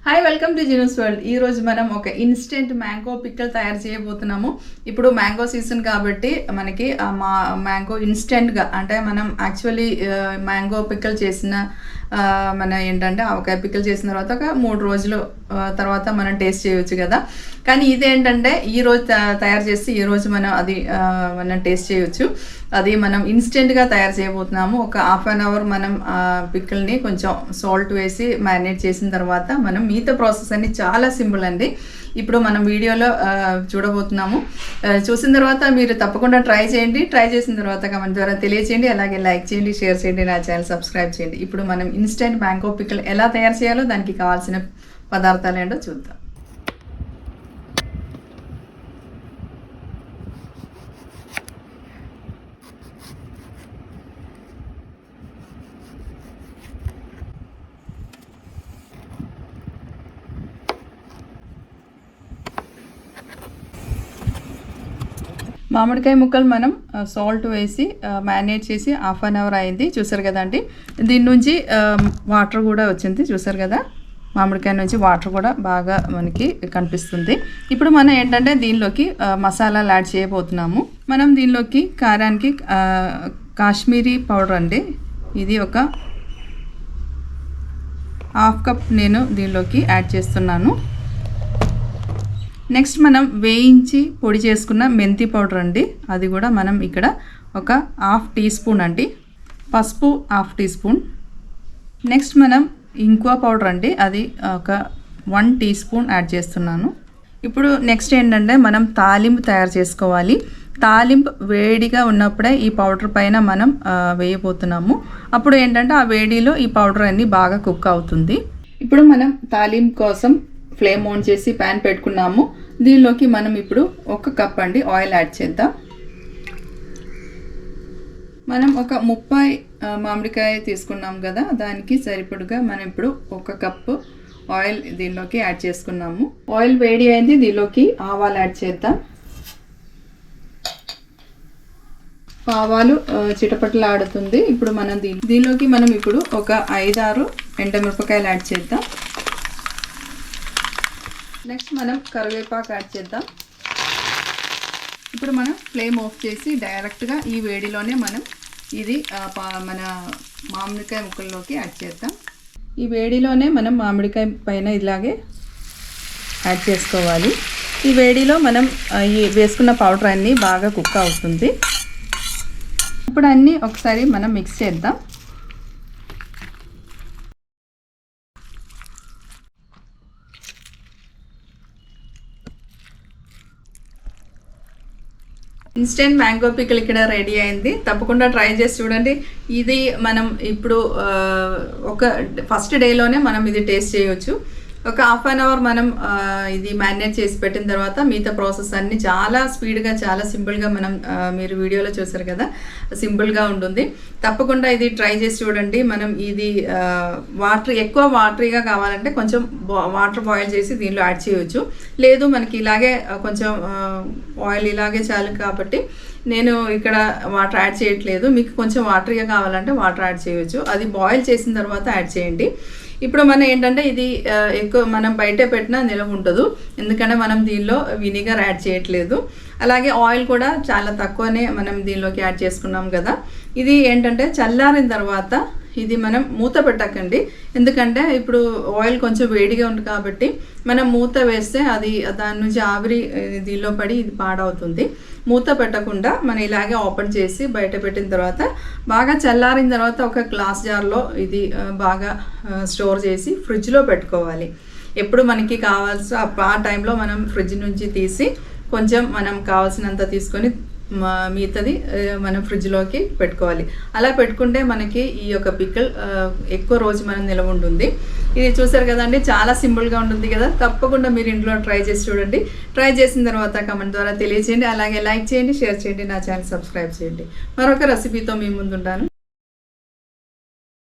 Hi, welcome to Jinu's world. ఈ రోజు మనం ఒక ఇన్స్టెంట్ మ్యాంగో పిక్కల్ తయారు చేయబోతున్నాము. ఇప్పుడు మ్యాంగో సీజన్ కాబట్టి మనకి మ్యాంగో ఇన్స్టెంట్గా అంటే మనం యాక్చువల్లీ మ్యాంగో పిక్కల్ చేసిన మన ఏంటంటే ఆవకాయ పిక్కల్ చేసిన తర్వాత ఒక 3 రోజులు తర్వాత మనం టేస్ట్ చేయవచ్చు కదా. కానీ ఇదేంటంటే ఈరోజు తయారు చేసి ఈరోజు మనం టేస్ట్ చేయవచ్చు. అది మనం ఇన్స్టెంట్గా తయారు చేయబోతున్నాము. ఒక హాఫ్ అన్ అవర్ మనం పిక్కల్ని కొంచెం సాల్ట్ వేసి మ్యారినేట్ చేసిన తర్వాత మనం మిగతా ప్రాసెస్ అన్ని చాలా సింపుల్ అండి. ఇప్పుడు మనం వీడియోలో చూడబోతున్నాము. చూసిన తర్వాత మీరు తప్పకుండా ట్రై చేయండి. ట్రై చేసిన తర్వాత కమెంట్ ద్వారా తెలియచేయండి. అలాగే లైక్ చేయండి, షేర్ చేయండి, నా ఛానల్ సబ్స్క్రైబ్ చేయండి. ఇప్పుడు మనం ఇన్స్టెంట్ మ్యాంగో పిక్కల్ ఎలా తయారు చేయాలో దానికి కావాల్సిన పదార్థాలు ఏంటో చూద్దాం. మామిడికాయ ముక్కలు మనం సాల్ట్ వేసి మ్యారినేట్ చేసి హాఫ్ అన్ అవర్ అయింది. చూసారు కదండి, దీని నుంచి వాటర్ కూడా వచ్చింది. చూసారు కదా, మామిడికాయ నుంచి వాటర్ కూడా బాగా మనకి కనిపిస్తుంది. ఇప్పుడు మనం ఏంటంటే దీనిలోకి మసాలాలు యాడ్ చేయబోతున్నాము. మనం దీనిలోకి కారానికి కాశ్మీరీ పౌడర్ అండి, ఇది ఒక హాఫ్ కప్ నేను దీనిలోకి యాడ్ చేస్తున్నాను. నెక్స్ట్ మనం వేయించి పొడి చేసుకున్న మెంతి పౌడర్ అండి, అది కూడా మనం ఇక్కడ ఒక హాఫ్ టీ స్పూన్ అండి. పసుపు హాఫ్ టీ స్పూన్. నెక్స్ట్ మనం ఇంగువ పౌడర్ అండి, అది ఒక 1 టీ స్పూన్ యాడ్ చేస్తున్నాను. ఇప్పుడు నెక్స్ట్ ఏంటంటే మనం తాలింపు తయారు చేసుకోవాలి. తాలింపు వేడిగా ఉన్నప్పుడే ఈ పౌడర్ పైన మనం వేయబోతున్నాము. అప్పుడు ఏంటంటే ఆ వేడిలో ఈ పౌడర్ అన్నీ బాగా కుక్ అవుతుంది. ఇప్పుడు మనం తాలింపు కోసం ఫ్లేమ్ ఆన్ చేసి ప్యాన్ పెట్టుకున్నాము. దీనిలోకి మనం ఇప్పుడు 1 కప్ అండి ఆయిల్ యాడ్ చేద్దాం. మనం ఒక 30 మామిడికాయ తీసుకున్నాం కదా, దానికి సరిపడుగా మనం ఇప్పుడు 1 కప్పు ఆయిల్ దీనిలోకి యాడ్ చేసుకున్నాము. ఆయిల్ వేడి అయింది, దీనిలోకి ఆవాలు యాడ్ చేద్దాం. ఆవాలు చిటపటలు ఆడుతుంది. ఇప్పుడు మనం దీనిలోకి మనం ఇప్పుడు ఒక 5-6 ఎండుమిరపకాయలు యాడ్ చేద్దాం. నెక్స్ట్ మనం కరివేపాకు యాడ్ చేద్దాం. ఇప్పుడు మనం ఫ్లేమ్ ఆఫ్ చేసి డైరెక్ట్గా ఈ వేడిలోనే మనం ఇది మన మామిడికాయ ముక్కల్లోకి యాడ్ చేద్దాం. ఈ వేడిలోనే మనం మామిడికాయ పైన ఇలాగే యాడ్ చేసుకోవాలి. ఈ వేడిలో మనం ఈ వేసుకున్న పౌడర్ అన్నీ బాగా కుక్ అవుతుంది. ఇప్పుడు అన్నీ ఒకసారి మనం మిక్స్ చేద్దాం. ఇన్స్టెంట్ మ్యాంగో పికిల్ ఇక్కడ రెడీ అయింది. తప్పకుండా ట్రై చేసి చూడండి. ఇది మనం ఇప్పుడు ఒక ఫస్ట్ డేలోనే మనం ఇది టేస్ట్ చేయవచ్చు. ఒక హాఫ్ అన్ అవర్ మనం ఇది మ్యారినేట్ చేసి పెట్టిన తర్వాత మిగతా ప్రాసెస్ అన్నీ చాలా స్పీడ్గా చాలా సింపుల్గా మనం మీరు వీడియోలో చూసారు కదా, సింపుల్గా ఉంటుంది. తప్పకుండా ఇది ట్రై చేసి చూడండి. మనం ఇది ఎక్కువ వాటరీగా కావాలంటే కొంచెం వాటర్ బాయిల్ చేసి దీనిలో యాడ్ చేయవచ్చు. లేదు మనకి ఇలాగే కొంచెం ఆయిల్ ఇలాగే చాలు కాబట్టి నేను ఇక్కడ వాటర్ యాడ్ చేయట్లేదు. మీకు కొంచెం వాటరీగా కావాలంటే వాటర్ యాడ్ చేయవచ్చు. అది బాయిల్ చేసిన తర్వాత యాడ్ చేయండి. ఇప్పుడు మనం ఏంటంటే ఇది ఎక్కువ మనం బయట పెట్టినా నిలవ ఉండదు, ఎందుకంటే మనం దీనిలో వినిగర్ యాడ్ చేయట్లేదు. అలాగే ఆయిల్ కూడా చాలా తక్కువనే మనం దీనిలోకి యాడ్ చేసుకున్నాం కదా. ఇది ఏంటంటే చల్లారిన తర్వాత ఇది మనం మూత పెట్టకండి, ఎందుకంటే ఇప్పుడు ఆయిల్ కొంచెం వేడిగా ఉంది కాబట్టి మనం మూత వేస్తే అది దాని నుంచి ఆవిరి దీనిలో పడి ఇది పాడవుతుంది. మూత పెట్టకుండా మనం ఇలాగే ఓపెన్ చేసి బయట పెట్టిన తర్వాత బాగా చల్లారిన తర్వాత ఒక గ్లాస్ జార్లో ఇది బాగా స్టోర్ చేసి ఫ్రిడ్జ్లో పెట్టుకోవాలి. ఎప్పుడు మనకి కావాల్సిన ఆ టైంలో మనం ఫ్రిడ్జ్ నుంచి తీసి కొంచెం మనం కావాల్సినంత తీసుకొని మిగతాది మనం ఫ్రిడ్జ్లోకి పెట్టుకోవాలి. అలా పెట్టుకుంటే మనకి ఈ యొక్క పికిల్ ఎక్కువ రోజు మనం నిలవ ఉంటుంది. ఇది చూసారు కదండి, చాలా సింపుల్గా ఉంటుంది కదా. తప్పకుండా మీరు ఇంట్లో ట్రై చేసి చూడండి. ట్రై చేసిన తర్వాత కమెంట్ ద్వారా తెలియజేయండి. అలాగే లైక్ చేయండి, షేర్ చేయండి, నా ఛానల్ సబ్స్క్రైబ్ చేయండి. మరొక రెసిపీతో మీ ముందుంటాను.